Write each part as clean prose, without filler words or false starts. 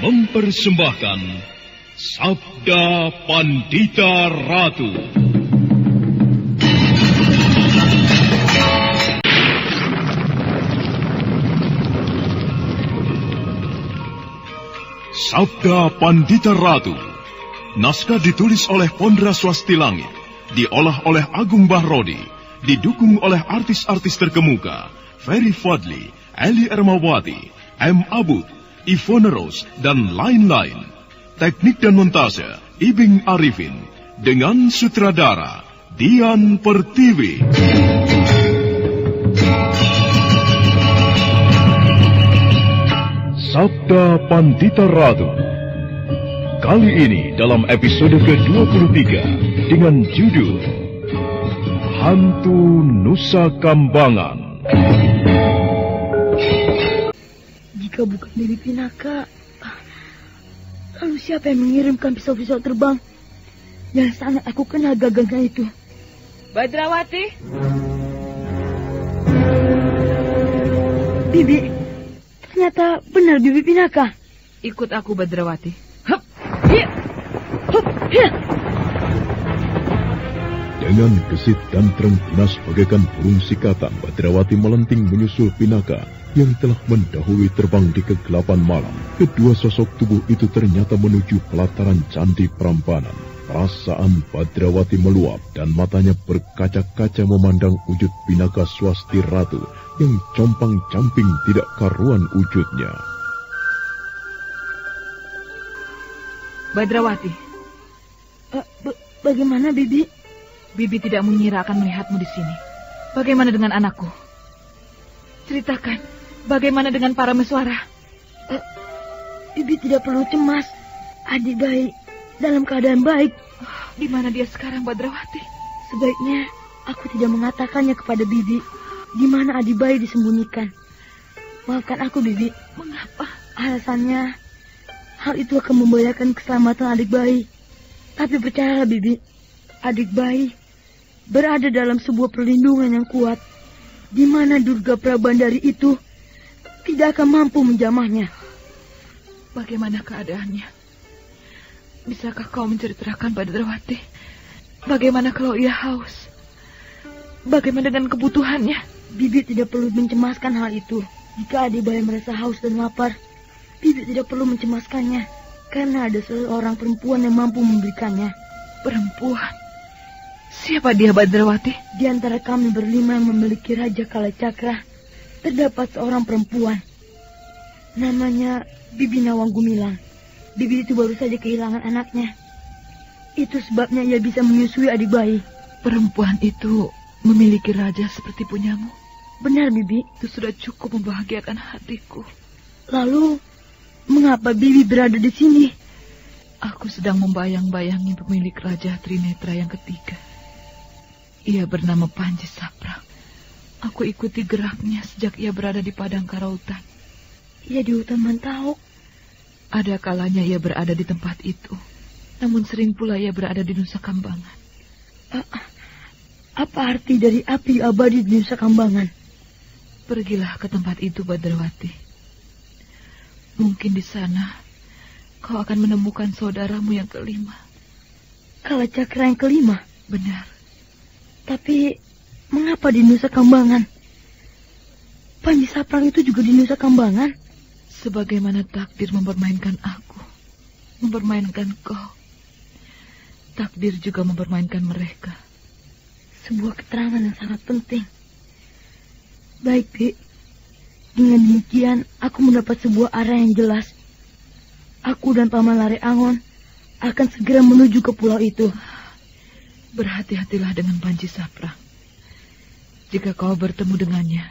mempersembahkan Sabda Pandita Ratu. Sabda Pandita Ratu. Naskah ditulis oleh Pondra Swasti Langit, diolah oleh Agung Bahrodi, didukung oleh artis-artis terkemuka Ferry Fadli, Eli Ermawati, M. Abud, Ivone Rose, dan lain-lain. Teknik dan montase Ibing Arifin, dengan sutradara Dian Pertiwi. Sabda Pandita Ratu. Kali ini dalam episode ke-23 dengan judul Hantu Nusa Kambangan. Jika bukan Bibi Pinaka, lalu siapa yang mengirimkan pisau-pisau terbang yang sangat aku kenal gagahnya itu? Badrawati? Bibi, ternyata benar Bibi Pinaka. Ikut aku, Badrawati. Hup, hiya, hup, hiya. Dengan gesit dan terengginas bagaikan burung sikatan, Badrawati melenting menyusul Pinaka yang telah mendahului terbang di kegelapan malam. Kedua sosok tubuh itu ternyata menuju pelataran Candi Prambanan. Perasaan Badrawati meluap dan matanya berkaca-kaca memandang wujud Pinaka Swasti Ratu yang compang-camping tidak karuan wujudnya. Badrawati. Bagaimana, Bibi? Bibi tidak mengira akan melihatmu di sini. Bagaimana dengan anakku? Ceritakan, bagaimana dengan para meswara? Bibi tidak perlu cemas. Adik baik, dalam keadaan baik. Di mana dia sekarang, Badrawati? Sebaiknya aku tidak mengatakannya kepada Bibi. Di mana adik bayi disembunyikan. Maafkan aku, Bibi. Mengapa? Alasannya, hal itu akan membahayakan keselamatan adik bayi. Tapi percayalah, Bibi, adik bayi berada dalam sebuah perlindungan yang kuat, di mana Durga Prabandari itu tidak akan mampu menjamahnya. Bagaimana keadaannya? Bisakah kau menceritakan, Badrawati? Bagaimana kalau ia haus? Bagaimana dengan kebutuhannya? Bibi tidak perlu mencemaskan hal itu. Jika adik bayi merasa haus dan lapar, Bibi tidak perlu mencemaskannya, karena ada seorang perempuan yang mampu memberikannya. Perempuan? Siapa dia, Badrawati? Di antara kami berlima yang memiliki Raja Kalacakra, terdapat seorang perempuan. Namanya Bibi Nawang Gumilang. Bibi itu baru saja kehilangan anaknya. Itu sebabnya ia bisa menyusui adik bayi. Perempuan itu memiliki raja seperti punyamu? Benar, Bibi. Itu sudah cukup membahagiakan hatiku. Lalu, mengapa Bibi berada di sini? Aku sedang membayang-bayangi pemilik Raja Trinetra yang ketiga. Ia bernama Panji Saprang. Aku ikuti geraknya sejak ia berada di padang karautan. Ia di hutan Mantauk. Ada kalanya ia berada di tempat itu. Namun sering pula ia berada di Nusa Kambangan. Apa arti dari api abadi di Nusa Kambangan? Pergilah ke tempat itu, Badrawati. Mungkin di sana kau akan menemukan saudaramu yang kelima. Kalacakra yang kelima? Benar. Tapi mengapa di Nusa Kambangan? Panji Saprang itu juga di Nusa Kambangan? Sebagaimana takdir mempermainkan aku, mempermainkan kau, takdir juga mempermainkan mereka. Sebuah keterangan yang sangat penting. Baik, Bi. Dengan demikian, aku mendapat sebuah arah yang jelas. Aku dan Paman Lare Angon akan segera menuju ke pulau itu. Berhati-hatilah dengan Panji Saprang. Jika kau bertemu dengannya,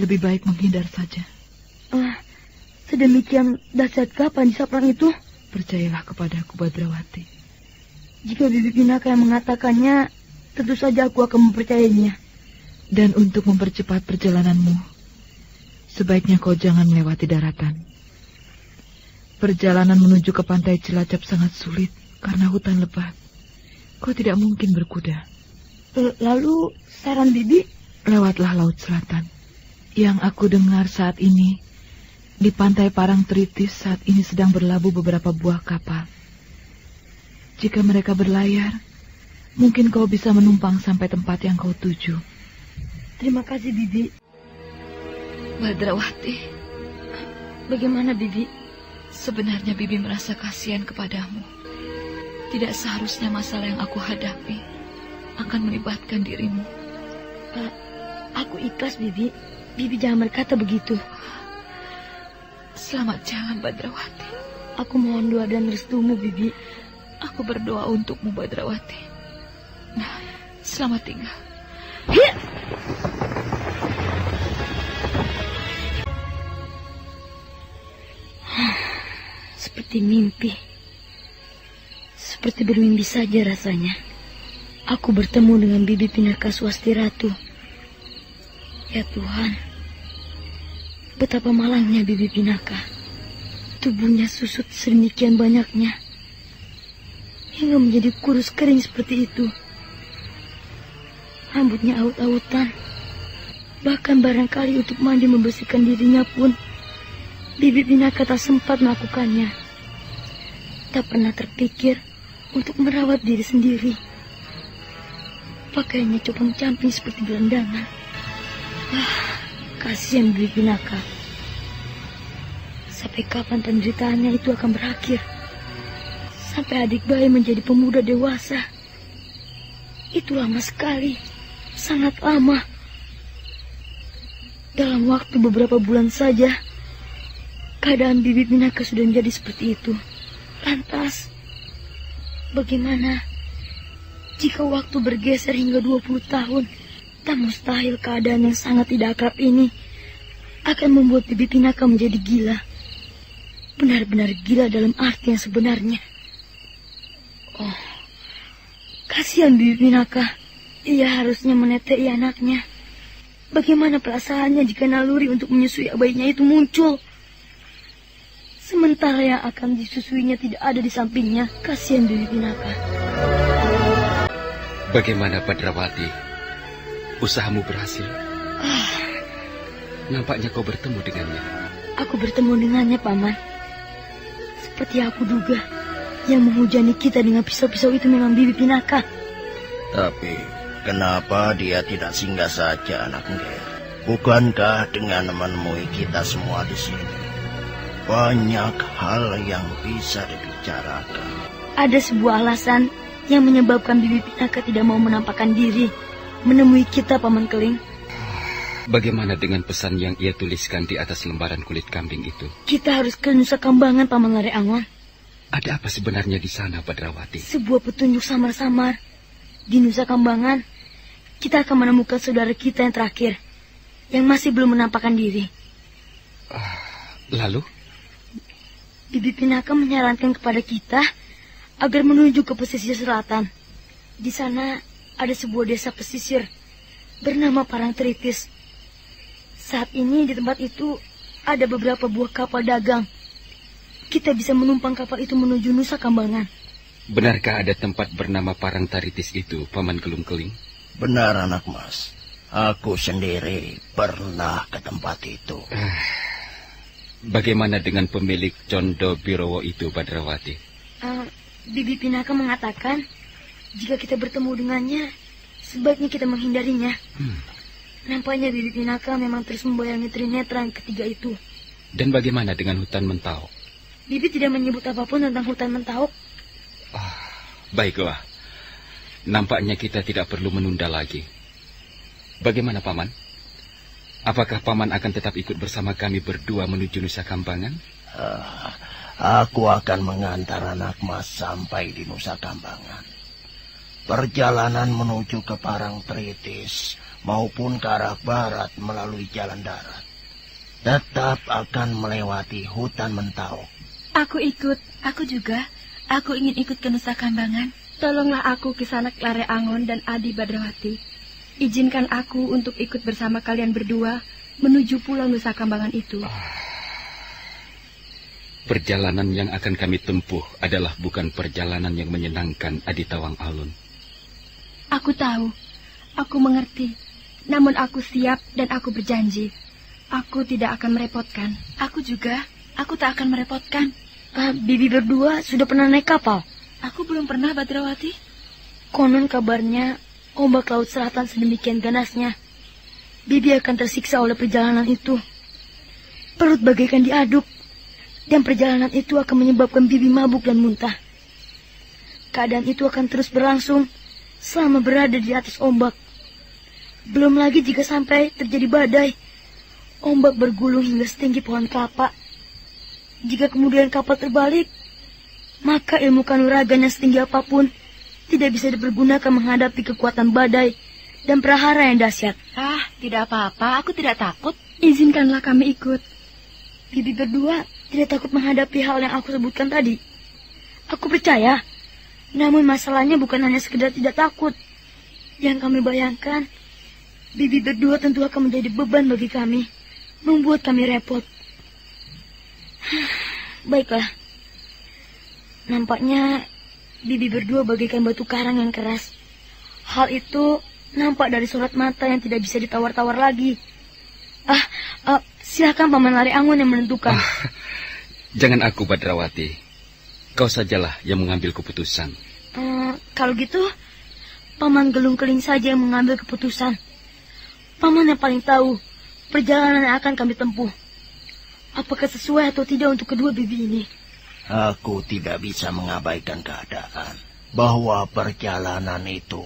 lebih baik menghindar saja. Sedemikian dahsyatkah Panji Saprang itu? Percayalah kepadaku, Badrawati. Jika Bibi Pinaka yang mengatakannya, tentu saja aku akan mempercayainya. Dan untuk mempercepat perjalananmu, sebaiknya kau jangan melewati daratan. Perjalanan menuju ke pantai Cilacap sangat sulit karena hutan lebat. Kau tidak mungkin berkuda. Lalu saran Bibi? Lewatlah Laut Selatan. Yang aku dengar saat ini, Di pantai Parangtritis saat ini sedang berlabuh beberapa buah kapal. Jika mereka berlayar, mungkin kau bisa menumpang sampai tempat yang kau tuju. Terima kasih, Bibi. Badrawati, Bagaimana, Bibi? sebenarnya Bibi merasa kasihan kepadamu. Tidak seharusnya masalah yang aku hadapi akan melibatkan dirimu. Aku ikhlas, Bibi. Bibi jangan berkata begitu. Selamat jalan, Badrawati. Aku mohon doa dan restumu, Bibi. Aku berdoa untukmu, Badrawati. Nah, selamat tinggal. Seperti mimpi. Seperti bermimpi saja rasanya. Aku bertemu dengan Bibi Pinaka Swasti Ratu. Ya Tuhan, betapa malangnya Bibi Pinaka. Tubuhnya susut sedemikian banyaknya, hingga menjadi kurus kering seperti itu. Rambutnya aut-autan. Bahkan barangkali untuk mandi membersihkan dirinya pun Bibi Pinaka tak sempat melakukannya. Tak pernah terpikir untuk merawat diri sendiri. Pakaiannya compang-camping seperti gelandangan. Kasihan Bibi Pinaka. Sampai kapan penderitaannya itu akan berakhir? Sampai adik bayi menjadi pemuda dewasa. Itu lama sekali. Sangat lama. Dalam waktu beberapa bulan saja, keadaan Bibi Pinaka sudah menjadi seperti itu. Lantas, bagaimana jika waktu bergeser hingga 20 tahun? Tak mustahil keadaan yang sangat tidak akrab ini akan membuat Bibi Pinaka menjadi gila. Benar-benar gila dalam arti yang sebenarnya. Oh, kasihan Bibi Pinaka. Ia harusnya menetei anaknya. Bagaimana perasaannya jika naluri untuk menyusui bayinya itu muncul? Sementara yang akan disusuinya tidak ada di sampingnya. Kasihan Bibi Pinaka. Bagaimana, Badrawati? Usahamu berhasil? Nampaknya kau bertemu dengannya. Aku bertemu dengannya, Paman. Seperti aku duga, yang menghujani kita dengan pisau-pisau itu memang Bibi Pinaka. Tapi kenapa dia tidak singgah saja, anak Nger? Bukankah dengan menemui kita semua di sini banyak hal yang bisa dibicarakan? Ada sebuah alasan yang menyebabkan Bibi Pinaka tidak mau menampakkan diri menemui kita, Paman Keling. Bagaimana dengan pesan yang ia tuliskan di atas lembaran kulit kambing itu? Kita harus ke Nusa Kambangan, Paman Lare Angon. Ada apa sebenarnya di sana, Badrawati? Sebuah petunjuk samar-samar. Di Nusa Kambangan, kita akan menemukan saudara kita yang terakhir, yang masih belum menampakkan diri. Lalu? Bibi Pinaka menyarankan kepada kita agar menuju ke pesisir selatan. Di sana ada sebuah desa pesisir bernama Parangtritis. Saat ini di tempat itu ada beberapa buah kapal dagang. Kita bisa menumpang kapal itu menuju Nusa Kambangan. Benarkah ada tempat bernama Parangtritis itu, Paman Kelung Keling? Benar, anak mas. Aku sendiri pernah ke tempat itu. Bagaimana dengan pemilik Condo Birowo itu, Badrawati? Bibi Pinaka mengatakan jika kita bertemu dengannya, sebaiknya kita menghindarinya. Nampaknya Bibi Pinaka memang terus membayangi Trinetra yang ketiga itu. Dan bagaimana dengan hutan Mentauk? Bibi tidak menyebut apapun tentang hutan Mentauk. Baiklah. Nampaknya kita tidak perlu menunda lagi. Bagaimana, Paman? Apakah Paman akan tetap ikut bersama kami berdua menuju Nusa Kambangan? Aku akan mengantar anak mas sampai di Nusa Kambangan. Perjalanan menuju ke Parangtritis maupun ke arah barat melalui jalan darat tetap akan melewati hutan Mentauk. Aku ikut, aku juga. Aku ingin ikut ke Nusa Kambangan. Tolonglah aku Kisanak Lare Angon dan Adi Badrawati. Izinkan aku untuk ikut bersama kalian berdua menuju pulau Nusa Kambangan itu. Perjalanan yang akan kami tempuh adalah bukan perjalanan yang menyenangkan, Adi Tawang Alun. Aku tahu, aku mengerti. Namun aku siap dan aku berjanji. Aku tidak akan merepotkan. Aku juga. Aku tak akan merepotkan. Bibi berdua sudah pernah naik kapal? Aku belum pernah, Badrawati. Konon kabarnya ombak laut selatan sedemikian ganasnya. Bibi akan tersiksa oleh perjalanan itu. Perut bagaikan diaduk. Dan perjalanan itu akan menyebabkan Bibi mabuk dan muntah. Keadaan itu akan terus berlangsung selama berada di atas ombak. Belum lagi jika sampai terjadi badai, ombak bergulung hingga setinggi pohon kelapa. Jika kemudian kapal terbalik, maka ilmu kanuragan yang setinggi apapun tidak bisa dipergunakan menghadapi kekuatan badai dan prahara yang dahsyat. Tidak apa-apa, aku tidak takut. Izinkanlah kami ikut. Bibi berdua tidak takut menghadapi hal yang aku sebutkan tadi. Aku percaya. Namun masalahnya bukan hanya sekedar tidak takut. Yang kami bayangkan, Bibi berdua tentu akan menjadi beban bagi kami, membuat kami repot. Baiklah. Nampaknya Bibi berdua bagaikan batu karang yang keras. Hal itu nampak dari sorot mata yang tidak bisa ditawar-tawar lagi. Silakan Paman Lare Angon yang menentukan. Jangan aku, Badrawati. Kau sajalah yang mengambil keputusan. Kalau gitu, Paman Gelung Keling saja yang mengambil keputusan. Paman yang paling tahu perjalanan yang akan kami tempuh. Apakah sesuai atau tidak untuk kedua bibi ini? Aku tidak bisa mengabaikan keadaan bahwa perjalanan itu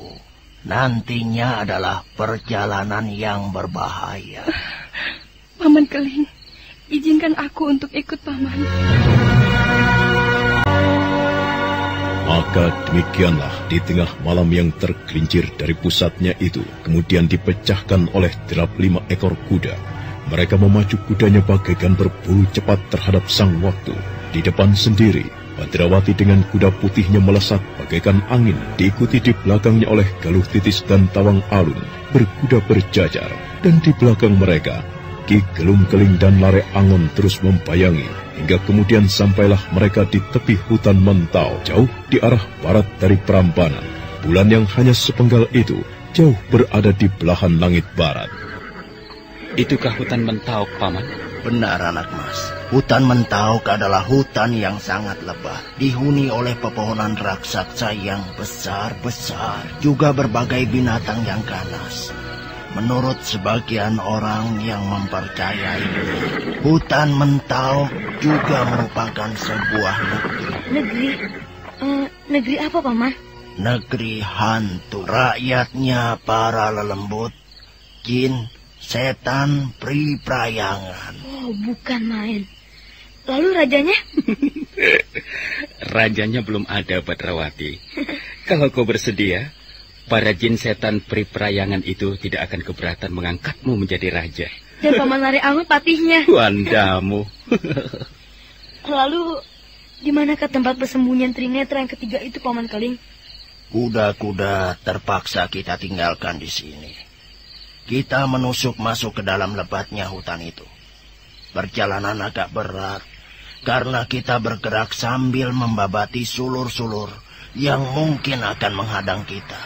nantinya adalah perjalanan yang berbahaya. Paman Keling, izinkan aku untuk ikut Paman. Maka demikianlah di tengah malam yang tergelincir dari pusatnya itu, kemudian dipecahkan oleh 5 ekor kuda. Mereka memacu kudanya bagaikan berburu cepat terhadap sang waktu. Di depan sendiri, Badrawati dengan kuda putihnya melesat bagaikan angin, diikuti di belakangnya oleh Galuh Titis dan Tawang Alun, berkuda berjajar. Dan di belakang mereka, Ki Gelung Keling dan Lare Angon terus membayangi, hingga kemudian sampailah mereka di tepi hutan Mentau, jauh di arah barat dari Prambanan. Bulan yang hanya sepenggal itu, jauh berada di belahan langit barat. Itukah hutan Mentauk, Paman? Benar, anak mas. Hutan Mentauk adalah hutan yang sangat lebat, dihuni oleh pepohonan raksasa yang besar-besar, juga berbagai binatang yang ganas. Menurut sebagian orang yang mempercayai, hutan Mentauk juga merupakan sebuah negeri. Negeri apa, Paman? Negeri hantu. Rakyatnya para lelembut, jin, setan, pri-prayangan. Oh, bukan main. Lalu rajanya? Rajanya belum ada, Badrawati. Kalau kau bersedia, para jin setan pri-prayangan itu tidak akan keberatan mengangkatmu menjadi raja. Dan Paman Lare Angon patihnya. Wandamu. Lalu, di manakah tempat persembunyian Trinetra yang ketiga itu, Paman Keling? Kuda-kuda terpaksa kita tinggalkan di sini. Kita menusuk masuk ke dalam lebatnya hutan itu. Perjalanan agak berat, karena kita bergerak sambil membabati sulur-sulur yang mungkin akan menghadang kita.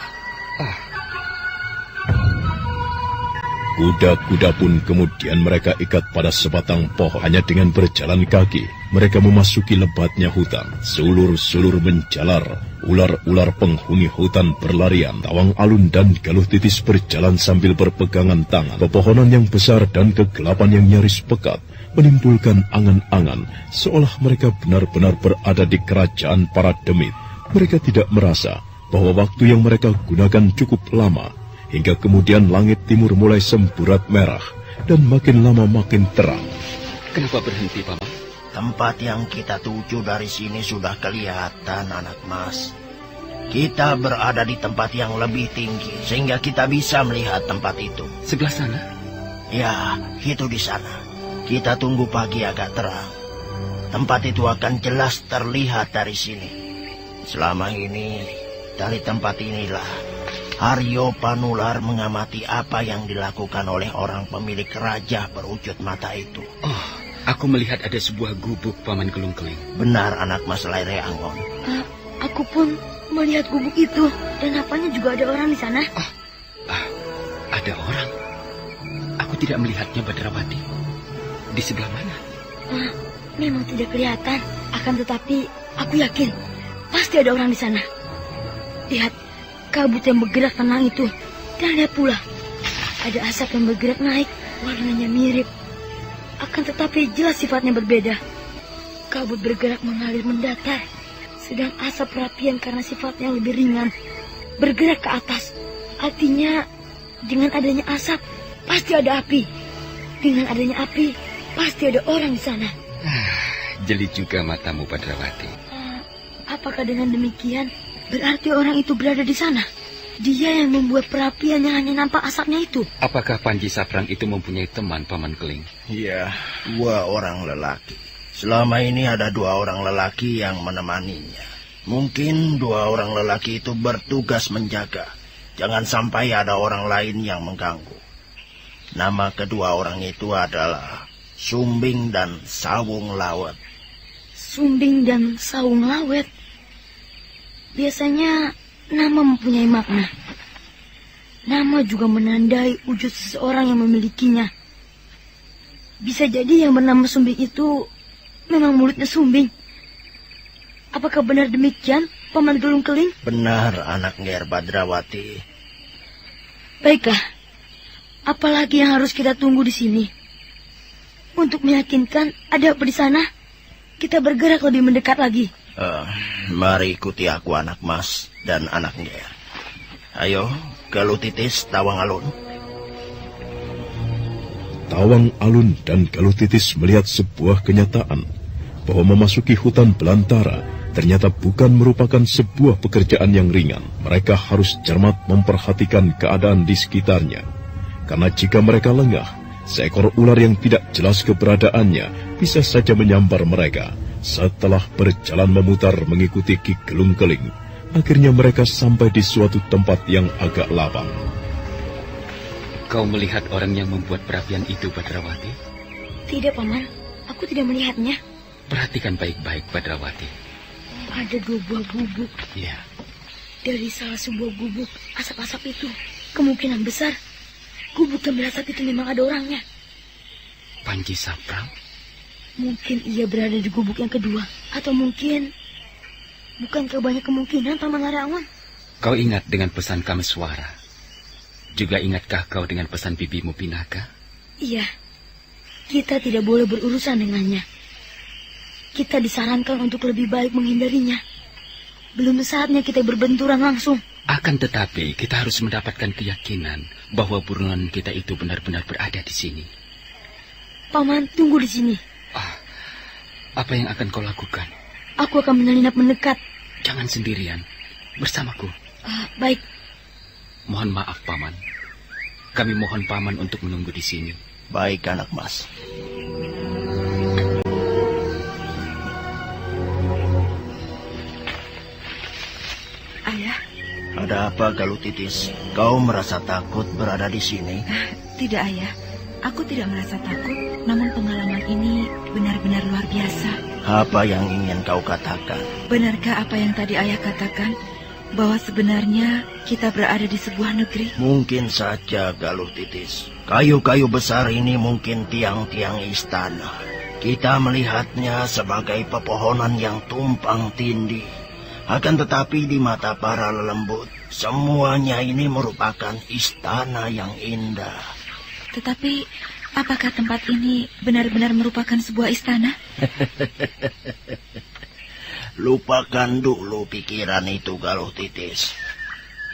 Kuda-kuda pun kemudian mereka ikat pada sebatang pohon. Hanya dengan berjalan kaki, mereka memasuki lebatnya hutan. Sulur-sulur menjalar, ular-ular penghuni hutan berlarian. Tawang Alun dan Galuh Titis berjalan sambil berpegangan tangan. Pepohonan yang besar dan kegelapan yang nyaris pekat menimbulkan angan-angan, seolah mereka benar-benar berada di kerajaan para demit. Mereka tidak merasa bahwa waktu yang mereka gunakan cukup lama, hingga kemudian langit timur mulai semburat merah, dan makin lama makin terang. Kenapa berhenti, Paman? Tempat yang kita tuju dari sini sudah kelihatan, anak mas. Kita berada di tempat yang lebih tinggi, sehingga kita bisa melihat tempat itu. Sebelah sana? Ya, itu di sana. Kita tunggu pagi agak terang. Tempat itu akan jelas terlihat dari sini. Selama ini, dari tempat inilah Haryo Panular mengamati apa yang dilakukan oleh orang pemilik raja berwujud mata itu. Oh, aku melihat ada sebuah gubuk, Paman Gelung Keling. Benar, anak mas Lare Angon. Aku pun melihat gubuk itu, dan apanya juga ada orang di sana. Ada orang? Aku tidak melihatnya, Badrawati. Di sebelah mana? Memang tidak kelihatan, akan tetapi aku yakin pasti ada orang di sana. Lihat, kabut yang bergerak tenang itu. Dan lihat pula, ada asap yang bergerak naik, warnanya mirip. Akan tetapi jelas sifatnya berbeda. Kabut bergerak mengalir mendatar, sedang asap perapian karena sifatnya lebih ringan bergerak ke atas. Artinya, dengan adanya asap, pasti ada api. Dengan adanya api, pasti ada orang di sana. Jeli juga matamu, Badrawati. Apakah dengan demikian berarti orang itu berada di sana? Dia yang membuat perapian yang hanya nampak asapnya itu. Apakah Panji Saprang itu mempunyai teman, Paman Keling? Iya, 2 orang lelaki. Selama ini ada 2 orang lelaki yang menemaninya. Mungkin 2 orang lelaki itu bertugas menjaga. Jangan sampai ada orang lain yang mengganggu. Nama kedua orang itu adalah Sumbing dan Sawung Lawet. Sumbing dan Sawung Lawet. Biasanya nama mempunyai makna. Nama juga menandai wujud seseorang yang memilikinya. Bisa jadi yang bernama Sumbing itu memang mulutnya sumbing. Apakah benar demikian, Paman Gelung Keling? Benar, anak Nger Badrawati. Baiklah, apalagi yang harus kita tunggu di sini? Untuk meyakinkan ada apa di sana, kita bergerak lebih mendekat lagi. Mari ikuti aku, anak Mas dan anak Nger. Ayo, Galuh Titis, Tawang Alun. Tawang Alun dan Galuh Titis melihat sebuah kenyataan bahwa memasuki hutan belantara ternyata bukan merupakan sebuah pekerjaan yang ringan. Mereka harus cermat memperhatikan keadaan di sekitarnya. Karena jika mereka lengah, seekor ular yang tidak jelas keberadaannya bisa saja menyambar mereka. Setelah berjalan memutar mengikuti Ki Gelung Keling, akhirnya mereka sampai di suatu tempat yang agak lapang. Kau melihat orang yang membuat perapian itu, Badrawati? Tidak, Paman. Aku tidak melihatnya. Perhatikan baik-baik, Badrawati. Ada 2 buah gubuk. Iya. Dari salah sebuah gubuk, asap-asap itu kemungkinan besar gubuk yang berasap itu memang ada orangnya. Panji Saprang? Mungkin ia berada di gubuk yang kedua. Atau mungkin bukankah banyak kemungkinan, Paman Laraangon? Kau ingat dengan pesan Kameswara? Juga ingatkah kau dengan pesan bibimu Pinaka? Iya. Kita tidak boleh berurusan dengannya. Kita disarankan untuk lebih baik menghindarinya. Belum saatnya kita berbenturan langsung. Akan tetapi kita harus mendapatkan keyakinan bahwa buronan kita itu benar-benar berada di sini. Paman, tunggu di sini. Apa yang akan kau lakukan? Aku akan menyelinap mendekat. Jangan sendirian, bersamaku. Baik. Mohon maaf, Paman. Kami mohon Paman untuk menunggu di sini. Baik, anak Mas. Ayah. Ada apa, Galuh Titis? Kau merasa takut berada di sini? Tidak, Ayah. Aku tidak merasa takut, namun pengalaman ini benar-benar luar biasa. Apa yang ingin kau katakan? Benarkah apa yang tadi Ayah katakan? Bahwa sebenarnya kita berada di sebuah negeri? Mungkin saja, Galuh Titis. Kayu-kayu besar ini mungkin tiang-tiang istana. Kita melihatnya sebagai pepohonan yang tumpang tindih. Akan tetapi di mata para lelembut, semuanya ini merupakan istana yang indah. Tetapi, apakah tempat ini benar-benar merupakan sebuah istana? Lupakan dulu pikiran itu, Galuh Titis.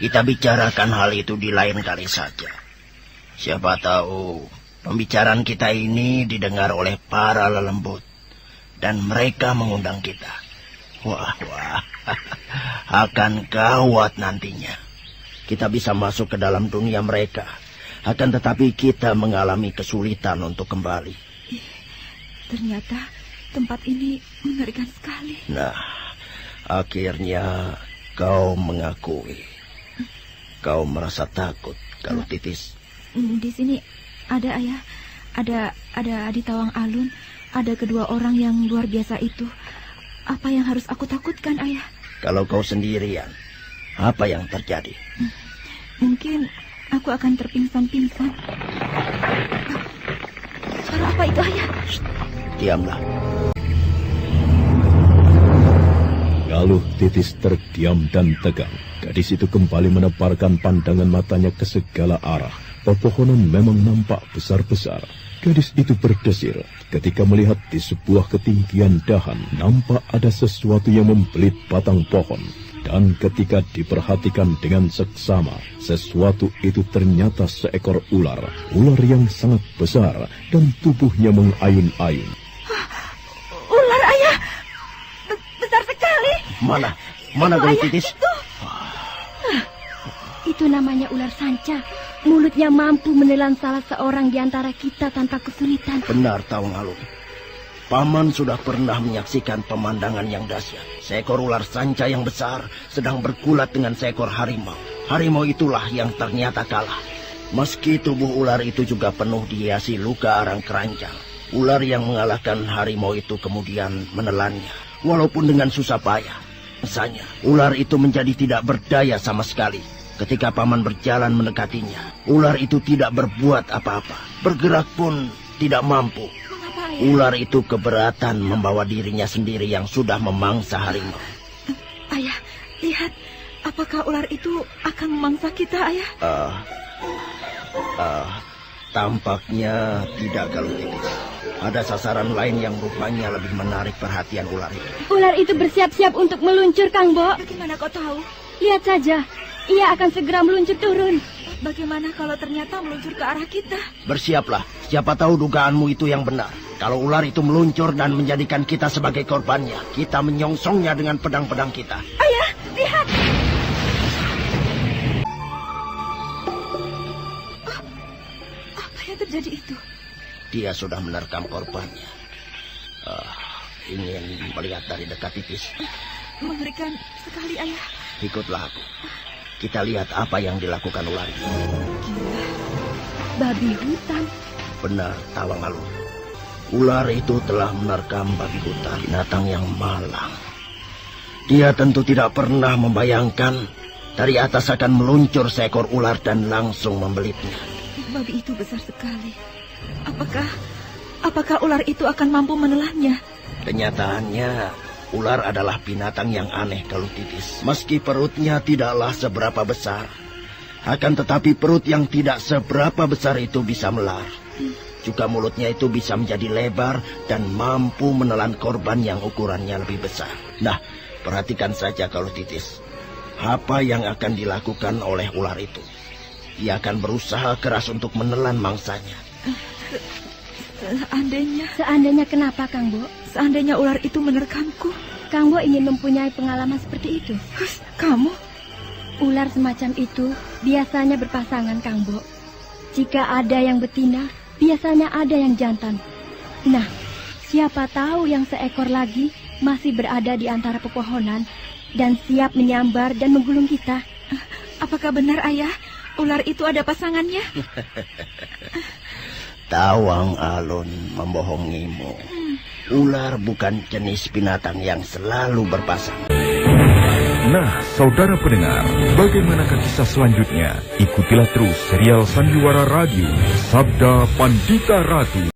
Kita bicarakan hal itu di lain kali saja. Siapa tahu pembicaraan kita ini didengar oleh para lelembut. Dan mereka mengundang kita. Wah, akan gawat nantinya. Kita bisa masuk ke dalam dunia mereka. Akan tetapi kita mengalami kesulitan untuk kembali. Ternyata tempat ini mengerikan sekali. Nah, akhirnya kau mengakui. Kau merasa takut, Galuh Titis. Di sini ada, Ayah. Ada Adi Tawang Alun. Ada kedua orang yang luar biasa itu. Apa yang harus aku takutkan, Ayah? Kalau kau sendirian, apa yang terjadi? Mungkin aku akan terpingsan-pingsan. Suara apa Apa itu, Ayah? Diamlah. Galuh Titis terdiam dan tegang. Gadis itu kembali menebarkan pandangan matanya ke segala arah. Pepohonan memang nampak besar-besar. Gadis itu berdesir ketika melihat di sebuah ketinggian dahan nampak ada sesuatu yang membelit batang pohon. Dan ketika diperhatikan dengan seksama, sesuatu itu ternyata seekor ular. Ular yang sangat besar dan tubuhnya mengayun-ayun. Ular, Ayah! Besar sekali! Mana Galuh Titis? Itu namanya ular sanca. Mulutnya mampu menelan salah seorang di antara kita tanpa kesulitan. Benar, Tawang Alun. Paman sudah pernah menyaksikan pemandangan yang dahsyat. Seekor ular sanca yang besar sedang bergulat dengan seekor harimau. Harimau itulah yang ternyata kalah. Meski tubuh ular itu juga penuh dihiasi luka arang keranjang, ular yang mengalahkan harimau itu kemudian menelannya, walaupun dengan susah payah. Misalnya, ular itu menjadi tidak berdaya sama sekali. Ketika paman berjalan mendekatinya, ular itu tidak berbuat apa-apa. Bergerak pun tidak mampu. Ular itu keberatan membawa dirinya sendiri yang sudah memangsa harimau. Ayah, lihat. Apakah ular itu akan memangsa kita, Ayah? Tampaknya tidak, Galuh Titis. Ada sasaran lain yang rupanya lebih menarik perhatian ular itu. Ular itu bersiap-siap untuk meluncur, Kang Bo. Bagaimana kau tahu? Lihat saja, ia akan segera meluncur turun. Bagaimana kalau ternyata meluncur ke arah kita? Bersiaplah, siapa tahu dugaanmu itu yang benar. Kalau ular itu meluncur dan menjadikan kita sebagai korbannya, kita menyongsongnya dengan pedang-pedang kita. Ayah, lihat! Apa yang terjadi itu? Dia sudah menerkam korbannya. Ingin melihat dari dekat Titis. Mengerikan sekali, Ayah. Ikutlah aku. Kita lihat apa yang dilakukan ular itu. Gila, babi hutan. Benar, Tawang Alun. Ular itu telah menerkam babi hutan, binatang yang malang. Dia tentu tidak pernah membayangkan dari atas akan meluncur seekor ular dan langsung membelitnya. Babi itu besar sekali. Apakah ular itu akan mampu menelannya? Kenyataannya, ular adalah binatang yang aneh, Galuh Titis. Meski perutnya tidaklah seberapa besar, akan tetapi perut yang tidak seberapa besar itu bisa melar. Juga mulutnya itu bisa menjadi lebar dan mampu menelan korban yang ukurannya lebih besar. Nah, perhatikan saja, Galuh Titis. Apa yang akan dilakukan oleh ular itu? Ia akan berusaha keras untuk menelan mangsanya. Seandainya kenapa, Kang Bo? Seandainya ular itu menerkamku. Kang Bo ingin mempunyai pengalaman seperti itu. Kamu? Ular semacam itu biasanya berpasangan, Kang Bo. Jika ada yang betina, biasanya ada yang jantan. Nah, siapa tahu yang seekor lagi masih berada di antara pepohonan dan siap menyambar dan menggulung kita. Apakah benar, Ayah? Ular itu ada pasangannya? Tawang Alun membohongimu. Ular bukan jenis binatang yang selalu berpasangan. Nah, saudara pendengar, bagaimanakah kisah selanjutnya? Ikutilah terus serial Sandiwara Radio, Sabda Pandita Ratu.